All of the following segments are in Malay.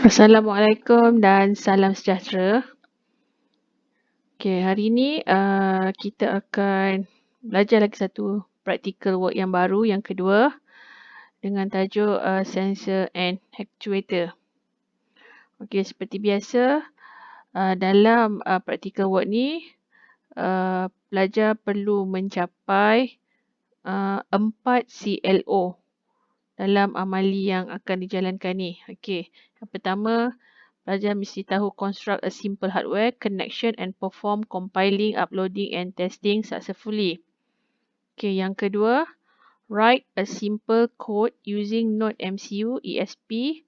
Assalamualaikum dan salam sejahtera. Hari ini kita akan belajar lagi satu practical work yang baru, yang kedua, dengan tajuk sensor and actuator. Seperti biasa, dalam practical work ni, pelajar perlu mencapai 4 CLO dalam amali yang akan dijalankan ni. Yang pertama, pelajar mesti tahu construct a simple hardware connection and perform compiling, uploading and testing successfully. Yang kedua, write a simple code using Node MCU ESP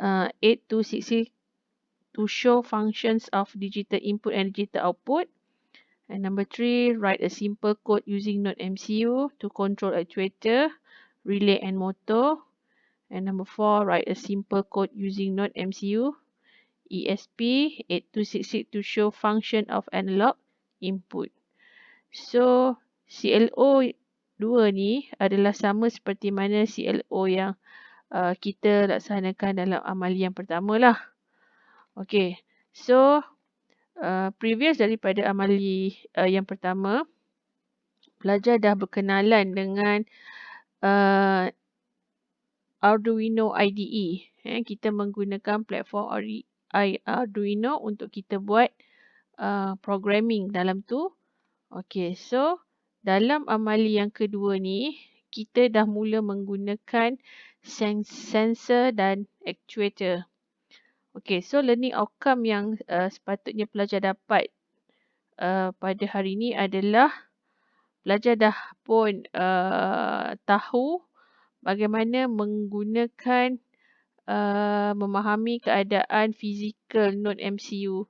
8266 to show functions of digital input and digital output. And number 3, write a simple code using Node MCU to control actuator, relay and motor. And number 4, write a simple code using Node MCU ESP8266 to show function of analog input. So, CLO 2 ni adalah sama seperti mana CLO yang kita laksanakan dalam amali yang pertama lah. So, previous daripada amali yang pertama, pelajar dah berkenalan dengan Arduino IDE. Kita menggunakan platform Arduino untuk kita buat programming dalam tu. So dalam amali yang kedua ni, kita dah mula menggunakan sensor dan actuator. So learning outcome yang sepatutnya pelajar dapat pada hari ni adalah pelajar dah pun tahu bagaimana menggunakan memahami keadaan fizikal node MCU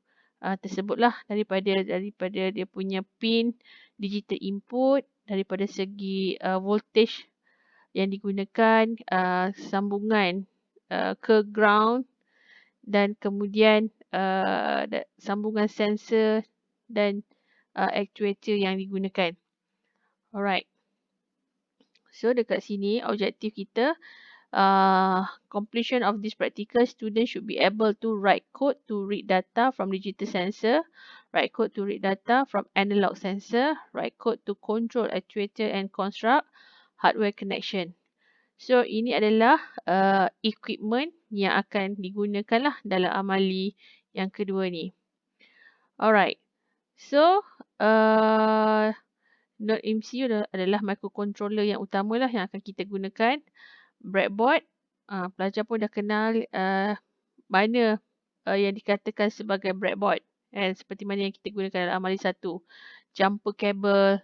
tersebutlah daripada dia punya pin digital input, daripada segi voltage yang digunakan, sambungan ke ground dan kemudian sambungan sensor dan actuator yang digunakan. Alright. So dekat sini objektif kita, completion of this practical, students should be able to write code to read data from digital sensor, write code to read data from analog sensor, write code to control actuator and construct hardware connection. So ini adalah equipment yang akan digunakan lah dalam amali yang kedua ni. Alright. So Node MCU adalah microcontroller yang utama lah yang akan kita gunakan. Breadboard, pelajar pun dah kenal mana yang dikatakan sebagai breadboard. Seperti mana yang kita gunakan dalam amali 1. Jumper cable,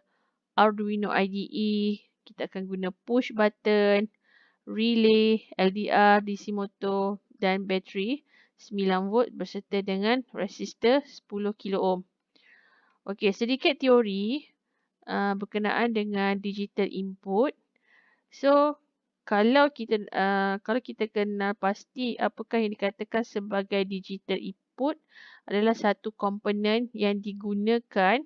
Arduino IDE, kita akan guna push button, relay, LDR, DC motor dan bateri 9 volt berserta dengan resistor 10 kilo ohm. Sedikit teori berkenaan dengan digital input. So, kalau kita kenal pasti apakah yang dikatakan sebagai digital input adalah satu komponen yang digunakan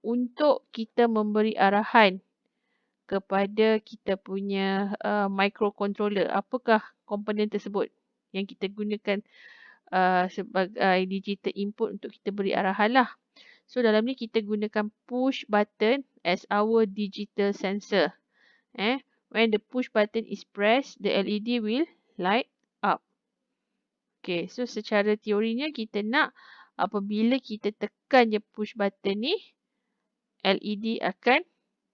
untuk kita memberi arahan kepada kita punya microcontroller. Apakah komponen tersebut yang kita gunakan sebagai digital input untuk kita beri arahan lah. So dalam ni kita gunakan push button as our digital sensor. When the push button is pressed, the LED will light up. So secara teorinya kita nak apabila kita tekan je push button ni, LED akan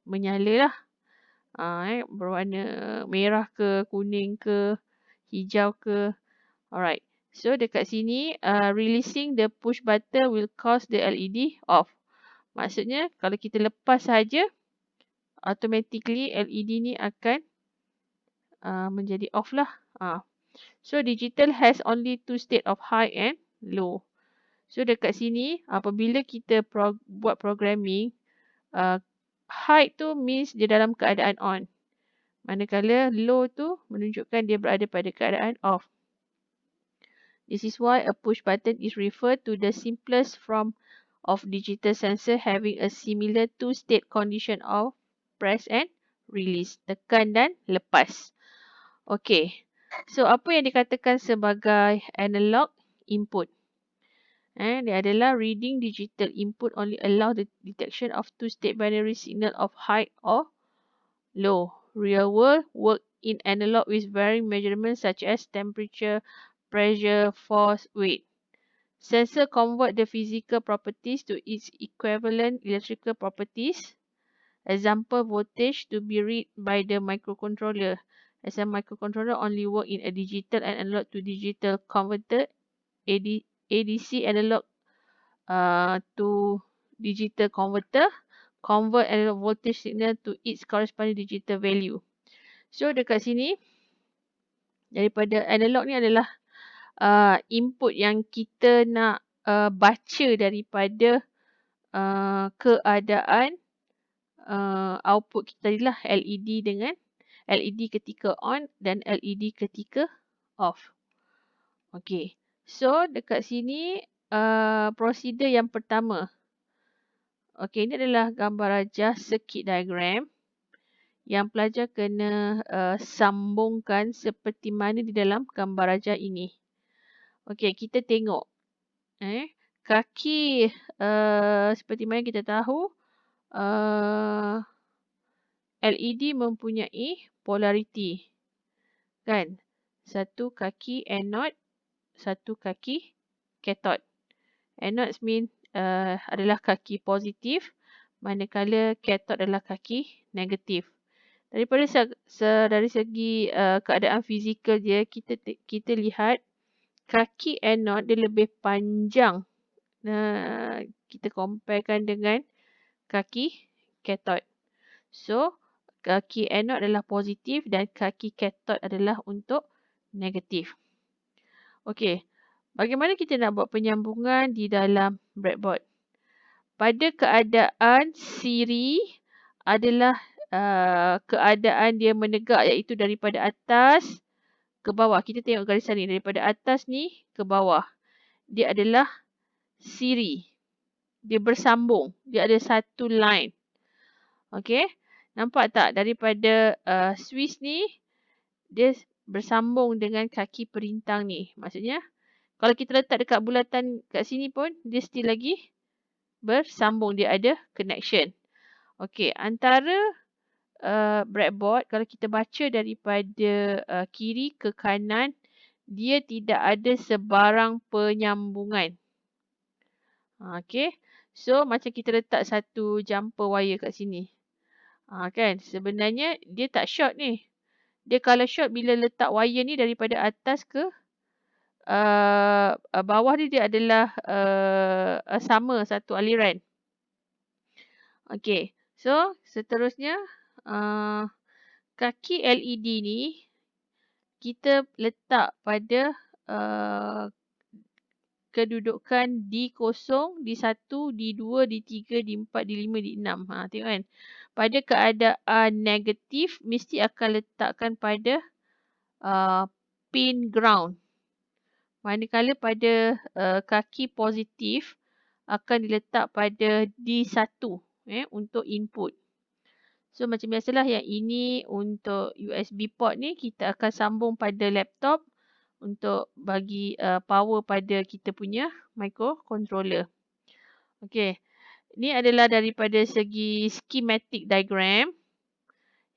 menyala lah. Berwarna merah ke, kuning ke, hijau ke. Alright. So dekat sini, releasing the push button will cause the LED off. Maksudnya kalau kita lepas saja, automatically LED ni akan menjadi off lah. So digital has only 2 state of high and low. So dekat sini, apabila kita buat programming, high tu means dia dalam keadaan on. Manakala low tu menunjukkan dia berada pada keadaan off. This is why a push button is referred to the simplest form of digital sensor having a similar two-state condition of press and release. Tekan dan lepas. So, apa yang dikatakan sebagai analog input? Dia adalah reading digital input only allow the detection of two-state binary signal of high or low. Real world work in analog with varying measurements such as temperature, pressure, force, weight. Sensor convert the physical properties to its equivalent electrical properties. Example, voltage to be read by the microcontroller. As a microcontroller only work in a digital and analog to digital converter, ADC analog to digital converter, convert analog voltage signal to its corresponding digital value. So dekat sini, daripada analog ni adalah input yang kita nak baca daripada keadaan output kita tadi lah, LED dengan LED ketika on dan LED ketika off. Okey. So dekat sini prosedur yang pertama. Okey, ini adalah gambar rajah circuit diagram yang pelajar kena sambungkan seperti mana di dalam gambar rajah ini. Okey, kita tengok. Kaki seperti mana kita tahu LED mempunyai polariti. Kan? Satu kaki anode, satu kaki cathode. Anodes mean adalah kaki positif, manakala cathode adalah kaki negatif. Dari segi keadaan fizikal dia, kita lihat kaki anode dia lebih panjang. Kita comparekan dengan kaki cathode. So, kaki anode adalah positif dan kaki cathode adalah untuk negatif. Okey. Bagaimana kita nak buat penyambungan di dalam breadboard? Pada keadaan siri adalah keadaan dia menegak, iaitu daripada atas ke bawah. Kita tengok garisan ni, daripada atas ni ke bawah. Dia adalah siri. Dia bersambung. Dia ada satu line. Okey. Nampak tak? Daripada Swiss ni, dia bersambung dengan kaki perintang ni. Maksudnya, kalau kita letak dekat bulatan kat sini pun, dia still lagi bersambung. Dia ada connection. Okey, antara breadboard, kalau kita baca daripada kiri ke kanan, dia tidak ada sebarang penyambungan. Okey, so macam kita letak satu jumper wire kat sini. Kan, sebenarnya dia tak short ni. Dia kalau short bila letak wire ni daripada atas ke bawah ni, dia adalah sama satu aliran. Okey, so seterusnya kaki LED ni kita letak pada kedudukan D0, D1, D2, D3, D4, D5, D6. Tengok kan. Pada keadaan negatif, mesti akan letakkan pada pin ground. Manakala pada kaki positif, akan diletak pada D1 untuk input. So macam biasalah, yang ini untuk USB port ni, kita akan sambung pada laptop untuk bagi power pada kita punya microcontroller. Okey. Ini adalah daripada segi schematic diagram.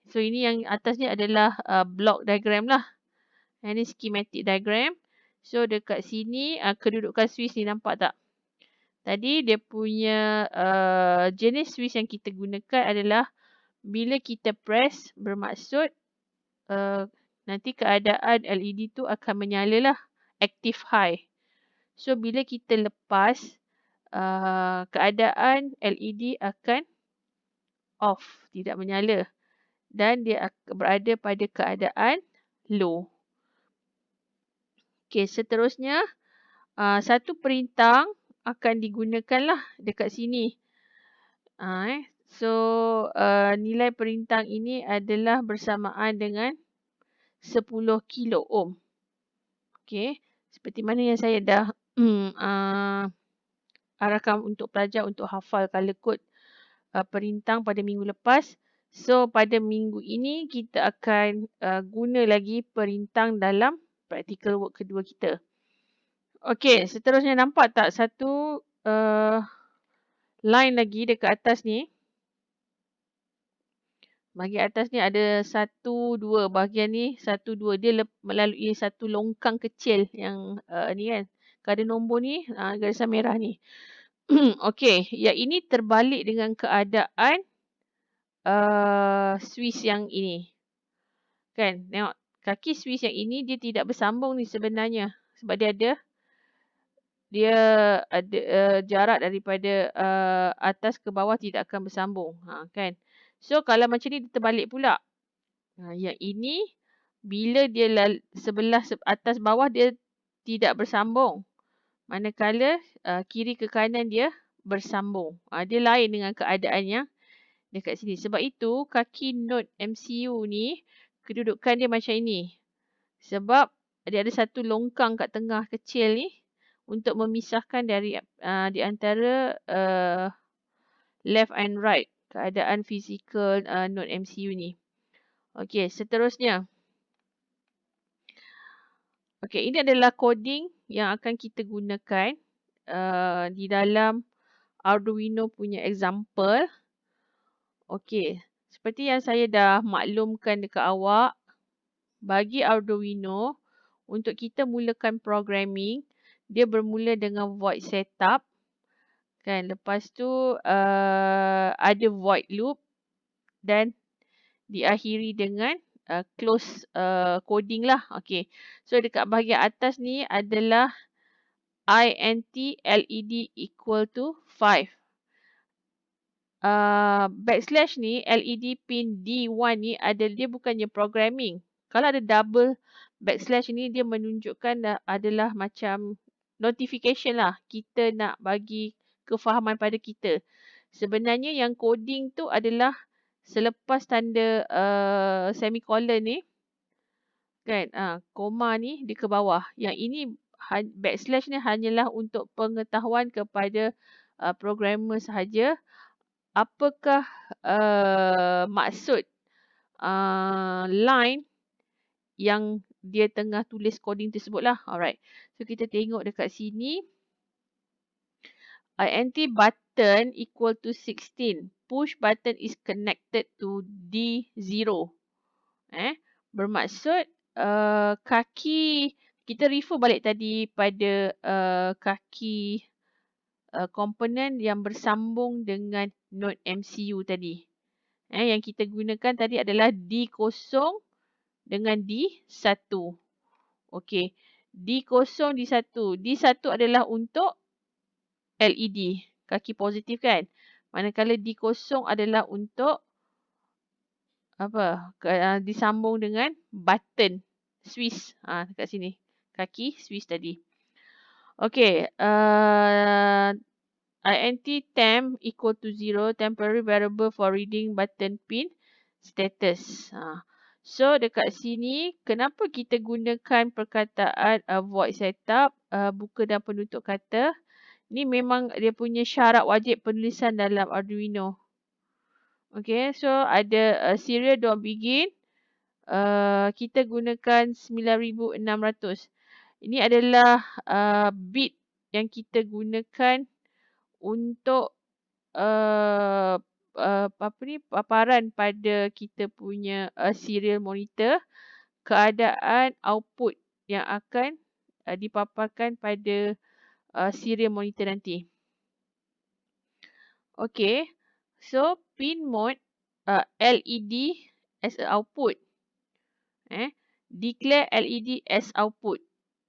So ini yang atas ni adalah block diagram lah. Ini schematic diagram. So dekat sini kedudukan Swiss ni, nampak tak? Tadi dia punya jenis Swiss yang kita gunakan adalah bila kita press, bermaksud nanti keadaan LED tu akan menyala lah, active high. So bila kita lepas, keadaan LED akan off, tidak menyala, dan dia berada pada keadaan low. Okey, seterusnya satu perintang akan digunakan lah dekat sini. So nilai perintang ini adalah bersamaan dengan 10 kilo ohm. Okey, seperti mana yang saya dah arahkan untuk pelajar untuk hafal color code perintang pada minggu lepas. So pada minggu ini kita akan guna lagi perintang dalam practical work kedua kita. Okey, seterusnya nampak tak satu line lagi dekat atas ni. Bahagian atas ni ada 1, 2. Bahagian ni 1, 2. Dia melalui satu longkang kecil yang ni kan. Kada nombor ni, garisan merah ni. Okey, yang ini terbalik dengan keadaan Swiss yang ini. Kan, tengok. Kaki Swiss yang ini dia tidak bersambung ni sebenarnya. Sebab dia ada jarak daripada atas ke bawah tidak akan bersambung. Kan. So kalau macam ni dia terbalik pula. Yang ini bila dia sebelah atas bawah dia tidak bersambung. Manakala kiri ke kanan dia bersambung. Dia lain dengan keadaan yang dekat sini. Sebab itu kaki node MCU ni kedudukan dia macam ini. Sebab dia ada satu longkang kat tengah kecil ni untuk memisahkan dari di antara left and right keadaan fizikal node MCU ni. Okey, seterusnya. Okey, ini adalah coding yang akan kita gunakan di dalam Arduino punya example. Okey, seperti yang saya dah maklumkan dekat awak, bagi Arduino, untuk kita mulakan programming, dia bermula dengan void setup. Kan, lepas tu ada void loop dan diakhiri dengan close coding lah. Okey, so dekat bahagian atas ni adalah int LED equal to 5. Backslash ni LED pin D1 ni dia bukannya programming. Kalau ada double backslash ni dia menunjukkan adalah macam notification lah. Kita nak bagi kefahaman pada kita. Sebenarnya yang coding tu adalah selepas tanda semicolon ni. Kan, koma ni di ke bawah. Yang ini backslash ni hanyalah untuk pengetahuan kepada programmer sahaja. Apakah maksud line yang dia tengah tulis coding tersebut lah. Alright. So kita tengok dekat sini. int button equal to 16. Push button is connected to D0. Bermaksud kaki, kita refer balik tadi pada kaki komponen yang bersambung dengan node MCU tadi. Yang kita gunakan tadi adalah D0 dengan D1. Okey. D0, D1. D1 adalah untuk LED. Kaki positif kan. Manakala D0 adalah untuk disambung dengan button Swiss. Dekat sini. Kaki Swiss tadi. Okey. int temp equal to 0, temporary variable for reading button pin status. So dekat sini, kenapa kita gunakan perkataan void setup, buka dan penutup kata. Ni memang dia punya syarat wajib penulisan dalam Arduino. Okay, so ada serial.begin. Kita gunakan 9600. Ini adalah bit yang kita gunakan untuk paparan pada kita punya serial monitor, keadaan output yang akan dipaparkan pada serial monitor nanti. Okay, so pin mode LED as a output. Declare LED as output.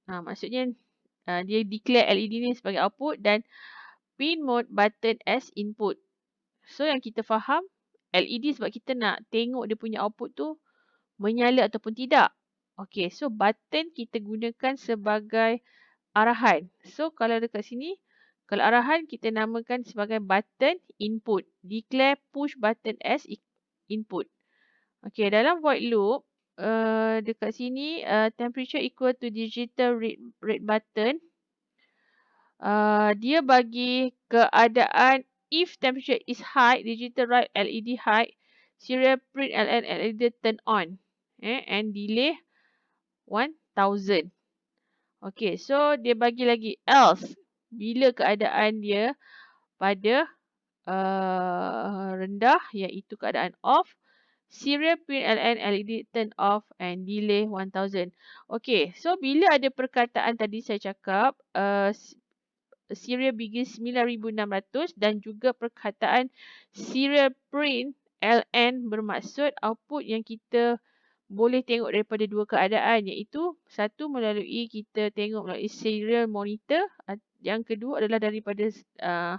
Maksudnya dia declare LED ni sebagai output dan pin mode button as input. So yang kita faham, LED sebab kita nak tengok dia punya output tu menyala ataupun tidak. Okay, so button kita gunakan sebagai arahan. So kalau dekat sini, kalau arahan kita namakan sebagai button input. Declare push button as input. Okay, dalam void loop, dekat sini temperature equal to digital read button. Dia bagi keadaan if temperature is high, digital write LED high, serial print LN LED turn on. And delay 1000. Okay, so dia bagi lagi else. Bila keadaan dia pada rendah, iaitu keadaan off, serial print LN LED turn off and delay 1000. Okay, so bila ada perkataan tadi saya cakap, serial begin 9600 dan juga perkataan serial print LN bermaksud output yang kita boleh tengok daripada dua keadaan, iaitu satu melalui kita tengok melalui serial monitor, yang kedua adalah daripada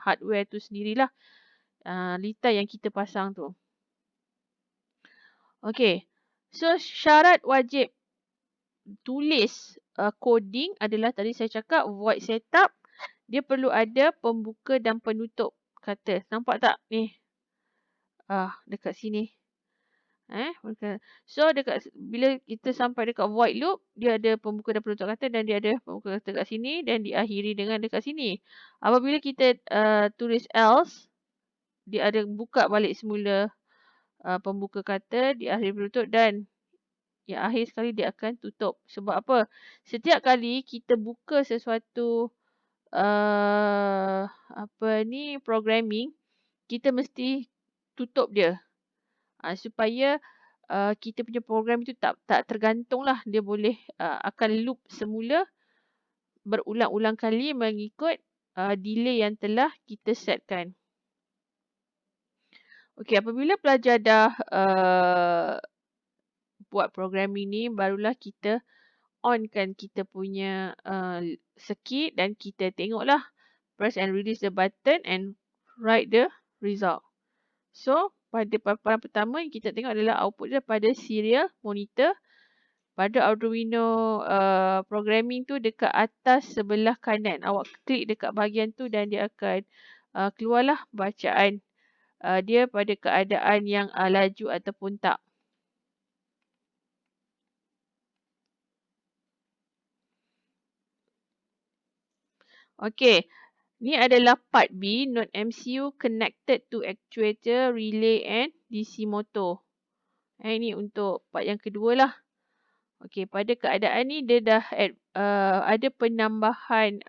hardware tu sendirilah, litai yang kita pasang tu. Okey. So syarat wajib tulis coding adalah tadi saya cakap void setup, dia perlu ada pembuka dan penutup kata. Nampak tak ni? Dekat sini. So bila kita sampai dekat void loop, dia ada pembuka dan penutup kata dan dia ada pembuka kata kat sini dan diakhiri dengan dekat sini. Apabila kita tulis else, dia ada buka balik semula pembuka kata, diakhiri penutup dan yang akhir sekali dia akan tutup. Sebab apa? Setiap kali kita buka sesuatu programming, kita mesti tutup dia. Supaya kita punya program itu tak tergantung lah. Dia boleh akan loop semula berulang-ulang kali mengikut delay yang telah kita setkan. Okey, apabila pelajar dah buat programming ni, barulah kita onkan kita punya circuit dan kita tengoklah, press and release the button and write the result. So, pada paparan pertama yang kita tengok adalah output dia pada serial monitor. Pada Arduino programming tu dekat atas sebelah kanan. Awak klik dekat bahagian tu dan dia akan keluarlah bacaan dia pada keadaan yang laju ataupun tak. Okey. Ni adalah part B, Node MCU connected to actuator, relay and DC motor. Ini untuk part yang kedua lah. Okey, pada keadaan ni dia dah ada penambahan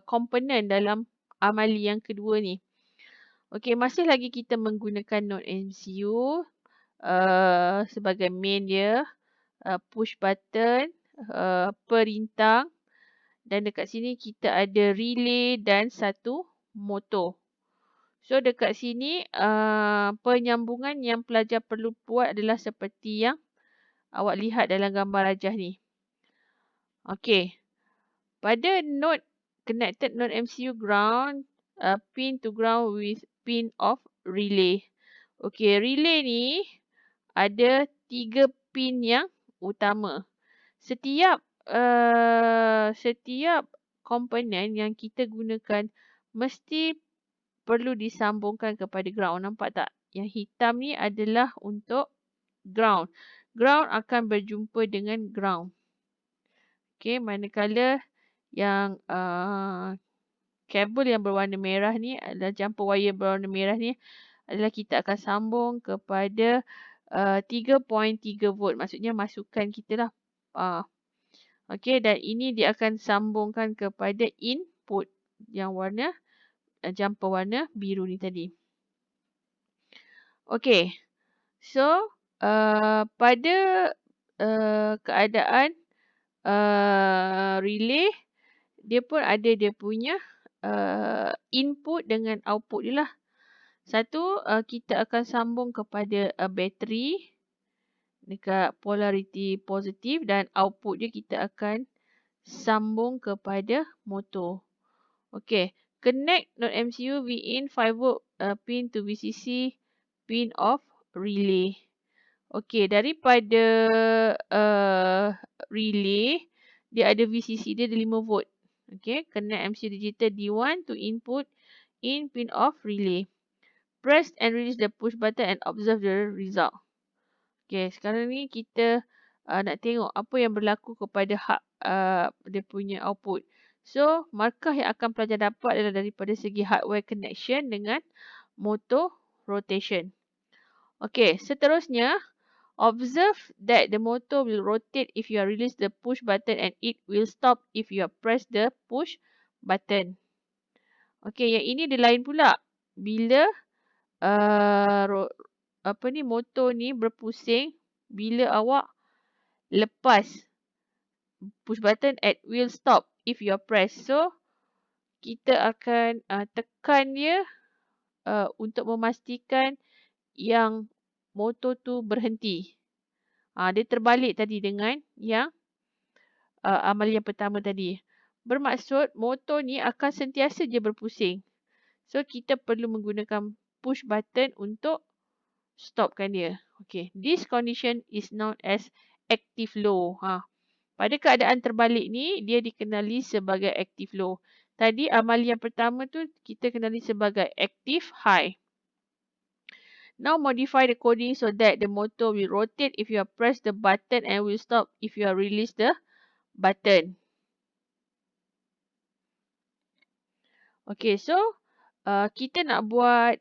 komponen dalam amali yang kedua ni. Okey, masih lagi kita menggunakan Node MCU sebagai main dia, push button, perintang. Dan dekat sini kita ada relay dan satu motor. So dekat sini penyambungan yang pelajar perlu buat adalah seperti yang awak lihat dalam gambar rajah ni. Okey. Pada node connected node MCU ground, pin to ground with pin of relay. Okey, relay ni ada 3 pin yang utama. Setiap komponen yang kita gunakan mesti perlu disambungkan kepada ground. Nampak tak? Yang hitam ni adalah untuk ground. Ground akan berjumpa dengan ground. Okey, manakala yang kabel yang berwarna merah ni adalah jumper wire berwarna merah ni adalah kita akan sambung kepada 3.3 volt. Maksudnya masukan kita lah. Okey, dan ini dia akan sambungkan kepada input yang warna jumper warna biru ni tadi. Okey. So, pada keadaan relay, dia pun ada dia punya input dengan output dia lah. Satu, kita akan sambung kepada bateri dekat polariti positif dan output dia kita akan sambung kepada motor. Okey, connect node MCU V-in 5 volt pin to VCC pin of relay. Okey, daripada relay dia ada VCC dia ada 5 volt. Okey, connect MCU digital D1 to input in pin of relay. Press and release the push button and observe the result. Okey, sekarang ni kita nak tengok apa yang berlaku kepada dia punya output. So, markah yang akan pelajar dapat adalah daripada segi hardware connection dengan motor rotation. Okay, seterusnya, observe that the motor will rotate if you release the push button and it will stop if you press the push button. Okay, yang ini dia lain pula. Bila motor ni berpusing bila awak lepas push button and will stop if you press. So, kita akan tekan dia untuk memastikan yang motor tu berhenti. Dia terbalik tadi dengan yang amalan yang pertama tadi. Bermaksud motor ni akan sentiasa je berpusing. So, kita perlu menggunakan push button untuk stopkan dia. Okay. This condition is known as active low. Pada keadaan terbalik ni, dia dikenali sebagai active low. Tadi amalan yang pertama tu kita kenali sebagai active high. Now modify the coding so that the motor will rotate if you press the button and will stop if you release the button. Okay, so kita nak buat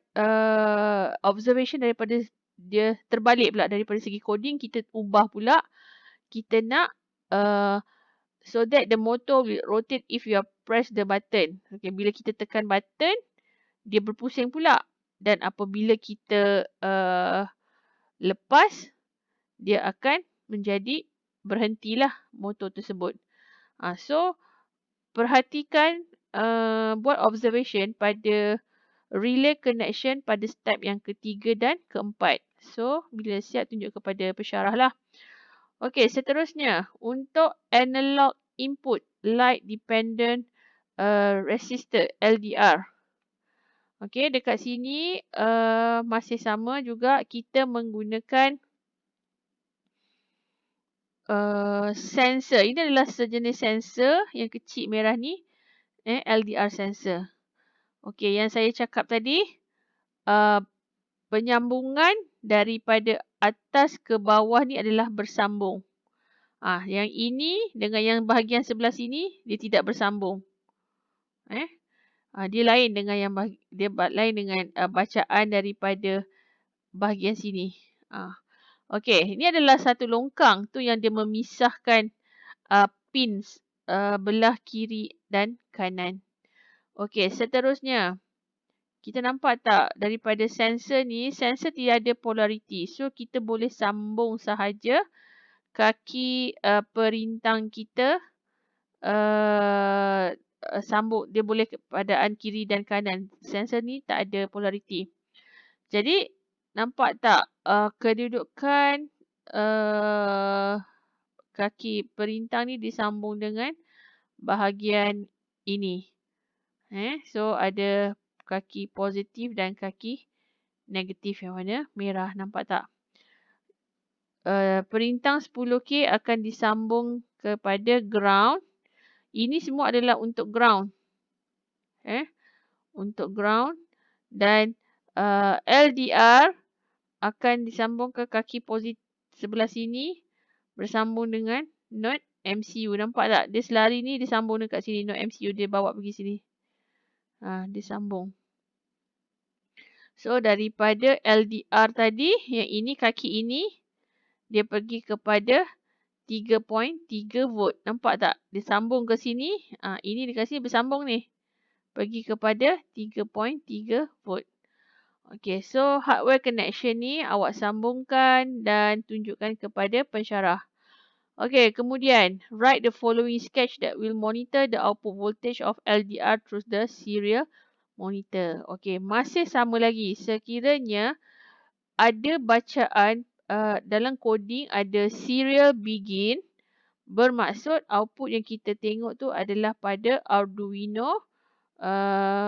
observation daripada dia terbalik pula daripada segi coding. Kita ubah pula. Kita nak so that the motor will rotate if you press the button. Okay, bila kita tekan button, dia berpusing pula. Dan apabila kita lepas, dia akan menjadi berhentilah motor tersebut. So, perhatikan, buat observation pada relay connection pada step yang ketiga dan keempat. So, bila siap tunjuk kepada pensyarah lah. Okey, seterusnya untuk analog input light dependent resistor LDR. Okey, dekat sini masih sama juga kita menggunakan sensor. Ini adalah sejenis sensor yang kecil merah ni, LDR sensor. Okey, yang saya cakap tadi penyambungan daripada atas ke bawah ni adalah bersambung. Yang ini dengan yang bahagian sebelah sini dia tidak bersambung. Dia lain dengan yang lain dengan bacaan daripada bahagian sini. Okey, ini adalah satu longkang tu yang dia memisahkan pins belah kiri dan kanan. Okey, seterusnya kita nampak tak daripada sensor ni, sensor tidak ada polariti. So, kita boleh sambung sahaja kaki perintang kita sambung. Dia boleh keadaan kiri dan kanan. Sensor ni tak ada polariti. Jadi, nampak tak kedudukan kaki perintang ni disambung dengan bahagian ini. So, ada kaki positif dan kaki negatif yang mana merah. Nampak tak? Perintang 10K akan disambung kepada ground. Ini semua adalah untuk ground. Untuk ground. Dan LDR akan disambung ke kaki positif sebelah sini. Bersambung dengan node MCU. Nampak tak? Dia selari ni disambung dekat sini. Node MCU dia bawa pergi sini. Disambung. So, daripada LDR tadi, yang ini kaki ini, dia pergi kepada 3.3 volt. Nampak tak? Dia sambung ke sini. Ini dekat sini bersambung ni. Pergi kepada 3.3 volt. Okay, so hardware connection ni awak sambungkan dan tunjukkan kepada pensyarah. Okay, kemudian write the following sketch that will monitor the output voltage of LDR through the serial monitor. Okay, masih sama lagi. Sekiranya ada bacaan dalam coding ada serial begin, bermaksud output yang kita tengok tu adalah pada Arduino.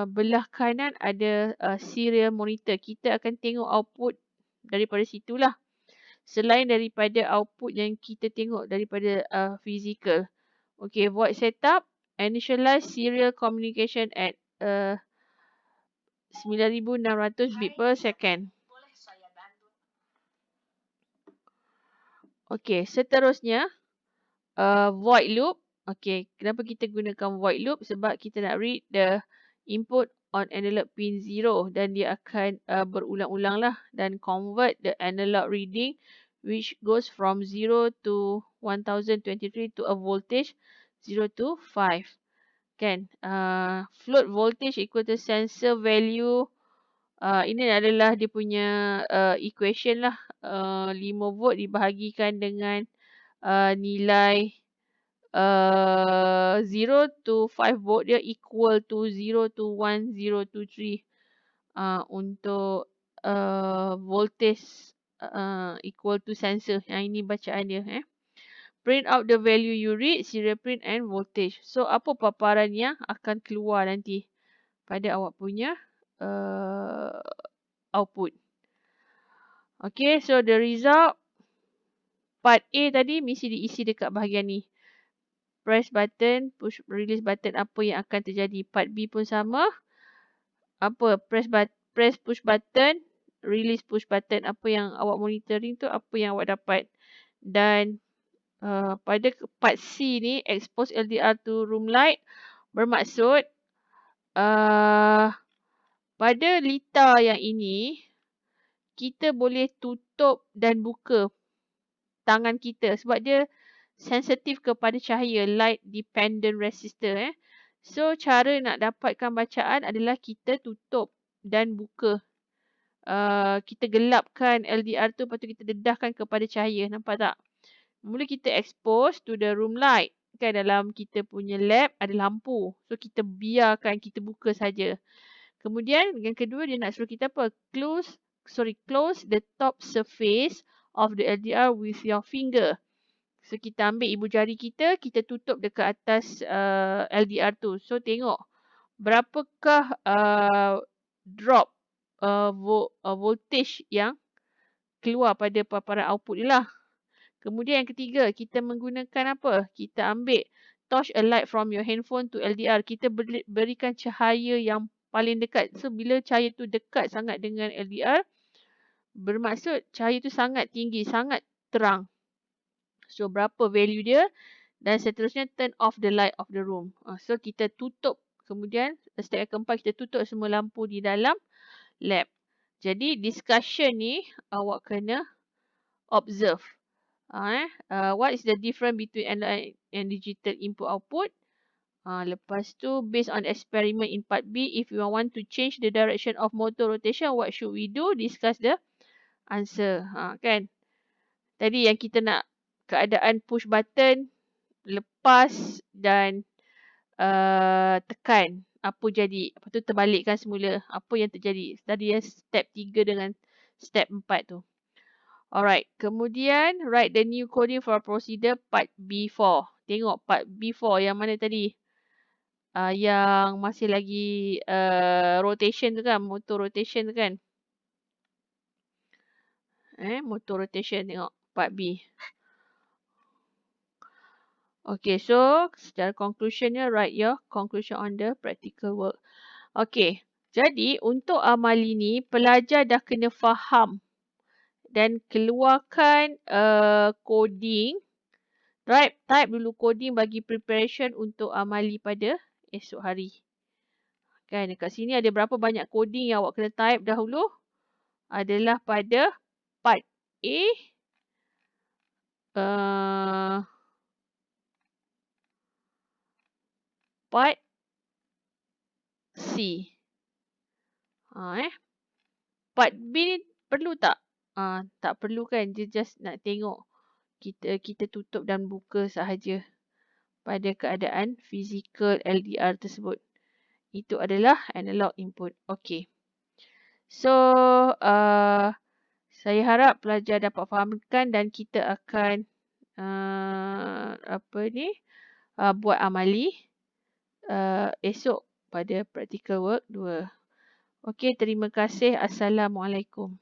Belah kanan ada serial monitor. Kita akan tengok output daripada situlah. Selain daripada output yang kita tengok daripada physical. Okay, void setup. Initialize serial communication at 9600 bit per second. Okay, seterusnya void loop. Okay, kenapa kita gunakan void loop? Sebab kita nak read the input on analog pin 0 dan dia akan berulang-ulang lah dan convert the analog reading which goes from 0 to 1023 to a voltage 0 to 5. Kan? Float voltage equal to sensor value. Ini adalah dia punya equation lah. 5 volt dibahagikan dengan nilai 0 to 5 volt dia equal to 0 to 1, 0 to 3 untuk voltage equal to sensor. Yang ini bacaan dia. Print out the value you read, serial print and voltage. So, apa paparan yang akan keluar nanti pada awak punya output. Okay, so the result part A tadi mesti diisi dekat bahagian ni. Press button, push release button, apa yang akan terjadi. Part B pun sama. Apa? Press push button, release push button. Apa yang awak monitoring tu, apa yang awak dapat. Dan pada part C ni, expose LDR to room light, bermaksud pada litar yang ini, kita boleh tutup dan buka tangan kita sebab dia sensitif kepada cahaya, light dependent resistor. So, cara nak dapatkan bacaan adalah kita tutup dan buka. Kita gelapkan LDR tu, lepas tu kita dedahkan kepada cahaya. Nampak tak? Mula kita expose to the room light. Kan dalam kita punya lab ada lampu. So, kita biarkan, kita buka saja. Kemudian yang kedua dia nak suruh kita apa? Close the top surface of the LDR with your finger. So kita ambil ibu jari kita tutup dekat atas LDR tu. So tengok berapakah drop voltage yang keluar pada paparan output ni lah. Kemudian yang ketiga, kita menggunakan apa? Kita ambil torch a light from your handphone to LDR. Kita berikan cahaya yang paling dekat. So, bila cahaya tu dekat sangat dengan LDR, bermaksud cahaya tu sangat tinggi, sangat terang. So, berapa value dia? Dan seterusnya, turn off the light of the room. So, kita tutup. Kemudian, step yang keempat, kita tutup semua lampu di dalam lab. Jadi, discussion ni, awak kena observe. What is the difference between analog and digital input output? Lepas tu, based on experiment in part B, if you want to change the direction of motor rotation, what should we do? Discuss the answer. Kan? Tadi yang kita nak keadaan push button, lepas dan tekan. Apa jadi? Lepas tu terbalikkan semula. Apa yang terjadi? Tadi yang step 3 dengan step 4 tu. Alright, kemudian write the new coding for procedure part B4. Tengok part B4 yang mana tadi? Yang masih lagi rotation tu kan, motor rotation tu kan. Motor rotation, tengok part B. Okay, so secara conclusionnya, write your conclusion on the practical work. Okay, jadi untuk amal ini, pelajar dah kena faham dan keluarkan coding. Right, type dulu coding bagi preparation untuk amali pada esok hari. Kan dekat sini ada berapa banyak coding yang awak kena type dahulu? Adalah pada part A. Part C. Part B ni perlu tak? Tak perlu kan? Dia just nak tengok kita tutup dan buka sahaja pada keadaan fizikal LDR tersebut. Itu adalah analog input. Okay. So, saya harap pelajar dapat fahamkan dan kita akan buat amali esok pada practical work 2. Okay, terima kasih. Assalamualaikum.